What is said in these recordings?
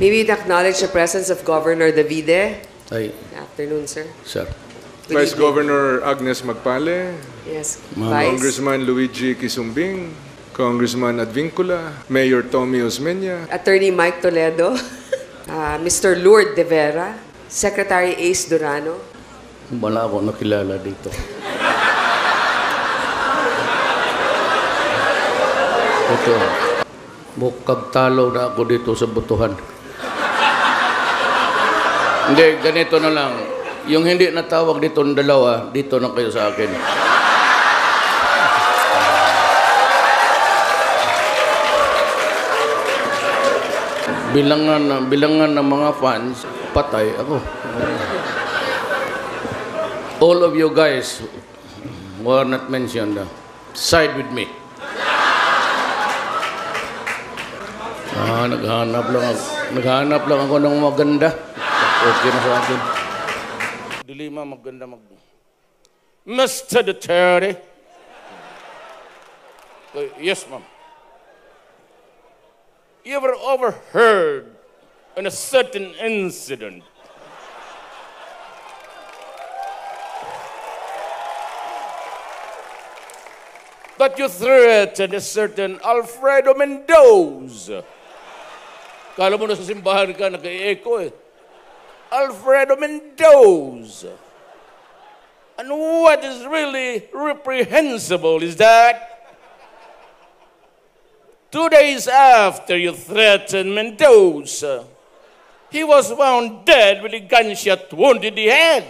Maybe acknowledge the presence of Governor Davide. Ay, Good afternoon, sir. sir. Good Vice evening. Governor Agnes Magpale, Yes, Ma'am. Vice. Congressman Luigi Quisumbing, Congressman Advincula, Mayor Tommy Osmeña, Attorney Mike Toledo, Mr. Lourdes De Vera, Secretary Ace Durano. Wala ako nakilala dito. Ito, mukhang talo na ako dito sa butuhan. Hindi, ganito na lang. Yung hindi natawag dito ng dalawa, dito na kayo sa akin. Bilangan ng mga fans, patay ako. All of you guys who are not mentioned, side with me. Naghanap lang ako ng maganda. Okay na sa akin. Dilima maganda Mr. Duterte. Yes, ma'am. You ever overheard in a certain incident that you threatened a certain Alfredo Mendoza? Kala mo na sa simbahan ka, nag-i-echo eh. Alfredo Mendoza. And what is really reprehensible is that 2 days after you threatened Mendoza, he was found dead with a gunshot wound in the head.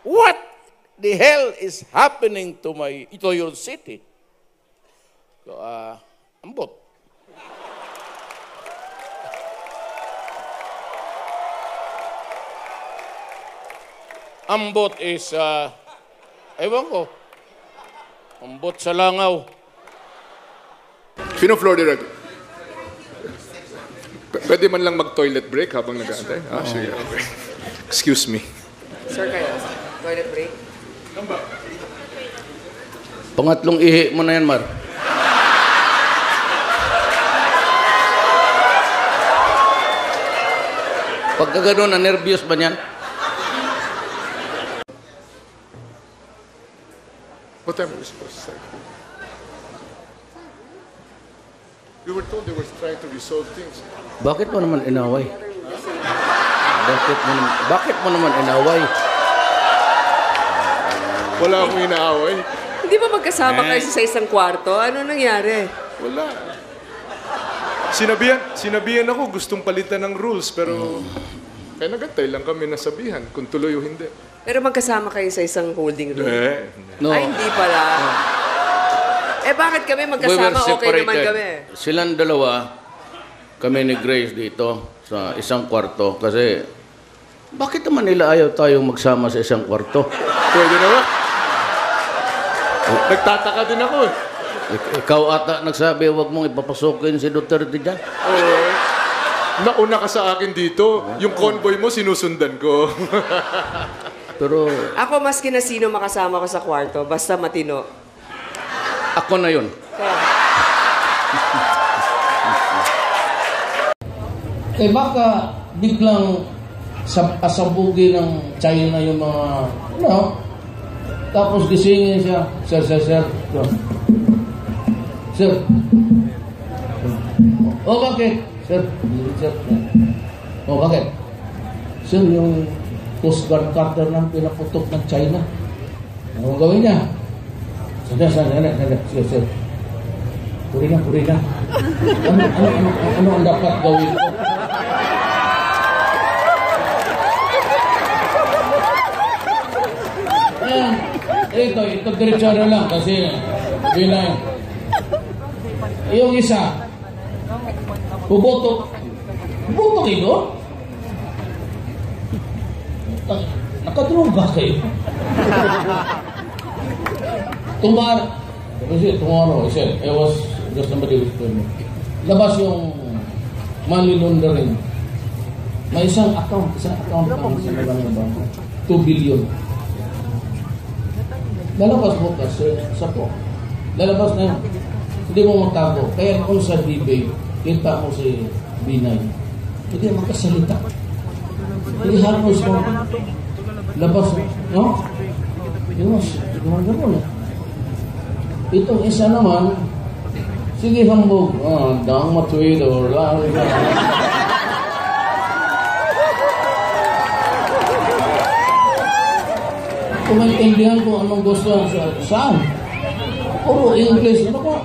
What the hell is happening to your city? Ambot. Ambot is, ewan ko, ambot sa langaw. Fino Florida. Pwede man lang mag-toilet break habang nag-aantay? Sige. Okay. Excuse me. Sir, kayo. Toilet break. Pangatlong ihi mo na yan, Mar. Pagka gano'n, na-nervyos ba niyan? What time were we supposed to start? We were told they were trying to resolve things. Bakit mo naman inaway? Bakit mo naman inaway? Wala akong inaaway. Hindi ba magkasama kayo sa isang kwarto? Ano nangyari? Wala. Sinabihan ako, gustong palitan ng rules, pero kaya nagantay lang kami nasabihan kung tuloy o hindi. Pero magkasama kayo sa isang holding room? No. Ay, hindi pala. Bakit kami magkasama? Okay naman kami. Silang dalawa, kami ni Grace dito sa isang kwarto kasi bakit naman nila ayaw tayong magsama sa isang kwarto? Pwede naman. Nagtataka din ako eh. Ikaw ata nagsabi, huwag mong ipapasukin si Duterte dyan. Nauna ka sa akin dito. Yung convoy mo, sinusundan ko. Pero Ako, maski na sino makasama ko sa kwarto, basta matino. ako na yun. Baka biglang asabugin ng China yung mga, tapos gisingin siya, sir. Sir. Oh, bakit? Sir. Oh, bakit? Sir, yung Coast Guard cutter ng pinaputok ng China. Anong gawin niya? Sana. Sige, sir. Puri na. Ano ang dapat gawin ko? Ito diretso na lang kasi bilang yung isa buboto ito? Nakadroga kayo. Tomorrow, I said, I was just somebody was telling me. Labas yung money laundering. May isang account lang sa malang bangko. 2 billion. Lalabas mo kasi sa po. Lalabas na yun. Hindi mo matago. Kaya kung sa debate, kita mo si Binay. Hindi magkasalita. Hindi harmos mo. Labas, no? Yun, gumagano na. Itong isa naman, sige hambog, dang matuwid or kung maintindihan ko anong gusto saan. Puro English. Ano ko?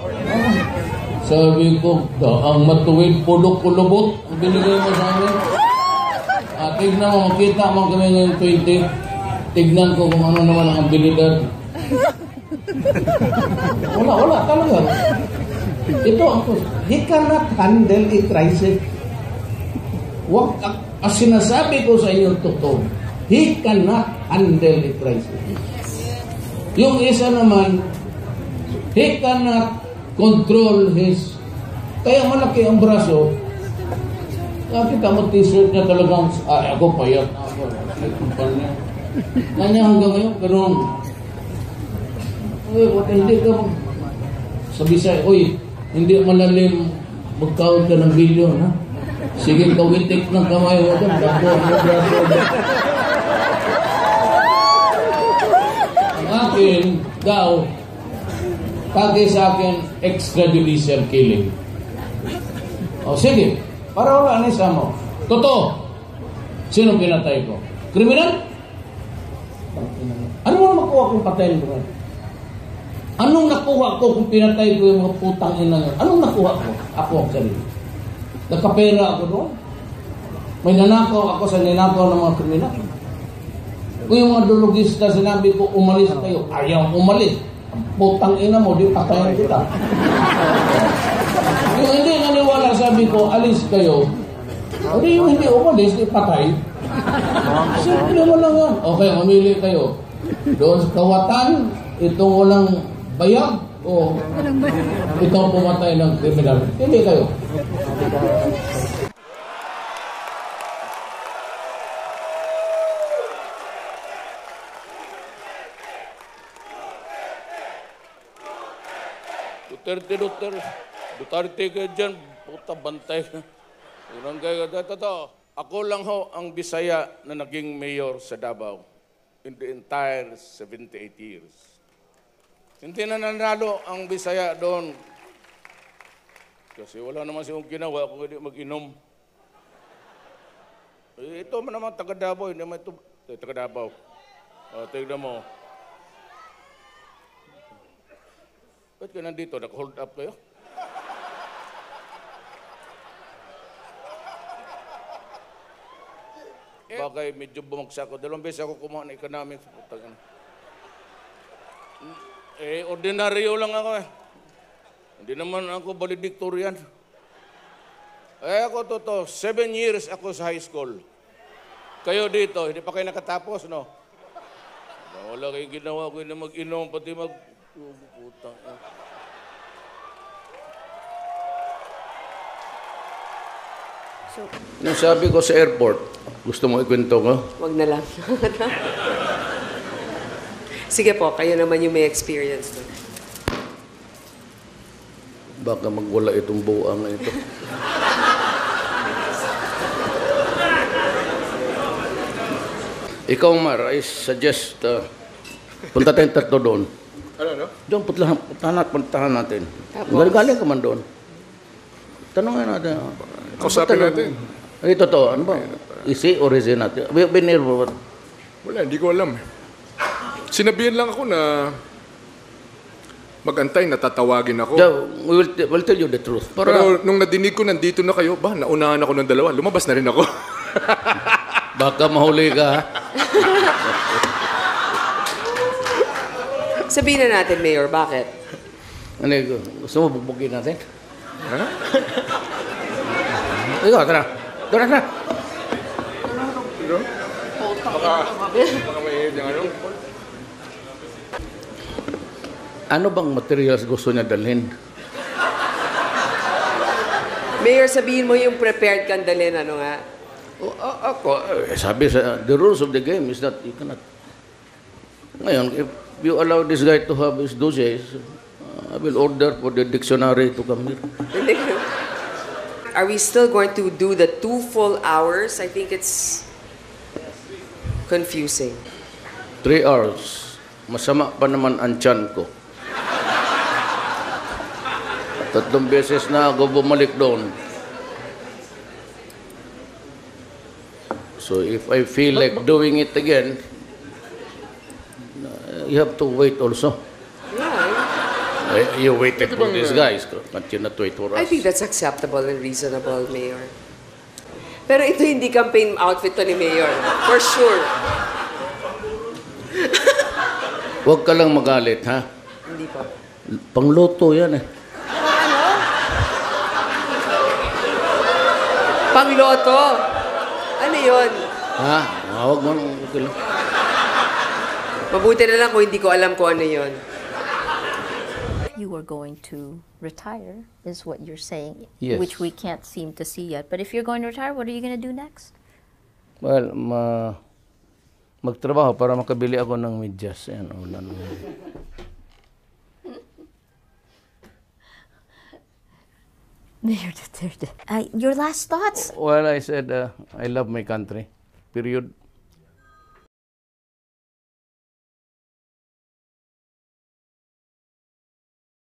Sabi ko, daang matuwid, pulok-kulubot. Ang binigay mo sa amin. Tignan mo, makita mo kami ngayon 20. Tignan ko kung ano naman ang abilidad. Wala talaga. Ito ang he cannot handle a crisis. Wag, ang sinasabi ko sa inyo totoo, he cannot handle a crisis. Yung isa naman, he cannot control his, kaya malaki ang braso. Nakita mo t-shirt niya talagang, ako payat na ako. Kanya hanggang ngayon, ganun. Hindi ka sabi sa'yo, hindi malalim magkawin ka ng bilyon, ha? Sige, kawitik ng kamay mo doon. Ang akin, daw, pagay sa akin, extrajudicial killing. O, sige. Para wala na isa mo. Totoo. Sino pinatay ko? Kriminal? Ano mo makuha kung patayin ko? Anong nakuha ko kung pinatay ko yung mga putang ina nyo? Anong nakuha ko? Ako ang sarili. Nakapera ako doon. May nanakaw ako sa ninakaw ng mga kriminal. Kung yung mga dologista sinabi ko, umalis kayo. Ayaw umalis. Putang ina mo, di patayin kita. Yung hindi naniwala, sabi ko, alis kayo. Hindi yung hindi umalis, di patay. Simple mo lang yan. Okay, mamili kayo. Doon sa kawatan, itong walang bayag o itong pumatay ng kriminal. Pili kayo. Duterte ka dyan, puta bantay. Ako lang ho ang Bisaya na naging mayor sa Davao in the entire 78 years. Hindi na nanalo ang Bisaya doon. Kasi wala naman siyang ginawa kung hindi mag-inom. Ito man naman taga Davao, hindi naman ito taga Davao. Tignan mo. Ba't ka nandito? Naka-hold up kayo? Bagay, medyo bumagsak ako. 2 beses ako kumuha ng economics. Ordinaryo lang ako eh. Hindi naman ako valedictorian. Ako totoo, 7 years ako sa high school. Kayo dito, hindi pa kayo nakatapos, no? Wala kayong ginawa ko na mag-inom, pati putang. So, nung sabi ko sa airport, gusto mo ikwento ko? wag na lang. Sige po, kayo naman yung may experience doon. Baka magwala itong buwang na ito. Ikaw, Mar, I suggest, punta tayong tatlo doon. Ano? Doon, puntahan natin. Tapos? Galing ka man doon. Tanungin natin. Kausapin natin. Ay, totoo. Ano ba? Isi or isi natin? Wala, hindi ko alam. Sinabihan lang ako na mag-antay, natatawagin ako. We'll tell you the truth. Pero nung nadinig ko nandito na kayo, naunahan ako ng 2. Lumabas na rin ako. Baka mahuli ka, ha? Sabihin na natin, Mayor, bakit? Ano yun? Gusto mo bubugin natin? Ha? Ikaw, tara. Tara. Baka may ano? Ano bang materials gusto niya dalhin? Mayor, sabihin mo yung prepared kang dalhin, ano nga? Sabi sa, the rules of the game is that you cannot. Ngayon, if you allow this guy to have his dossiers, I will order for the dictionary to come here. are we still going to do the 2 full hours? I think it's confusing. 3 hours. Masama pa naman ang tiyan ko. 3 beses na ako bumalik doon. So if I feel like doing it again, you have to wait also. You waited for these guys. Can't you not wait for us? I think that's acceptable and reasonable, Mayor. Pero ito hindi campaign outfit to ni Mayor. For sure. Huwag ka lang magalit, ha? Hindi pa. Pangloto yan eh. Pangloto. Ano yun? Ha? Huwag mo nang okay lang. Mabuti na lang kung hindi ko alam kung ano yun. You were going to retire, is what you're saying, Yes. which we can't seem to see yet. But if you're going to retire, what are you going to do next? Well, magtrabaho para makabili ako ng medyas. Yan, una na. Mayor Duterte. Your last thoughts? Well, I said, I love my country. Period.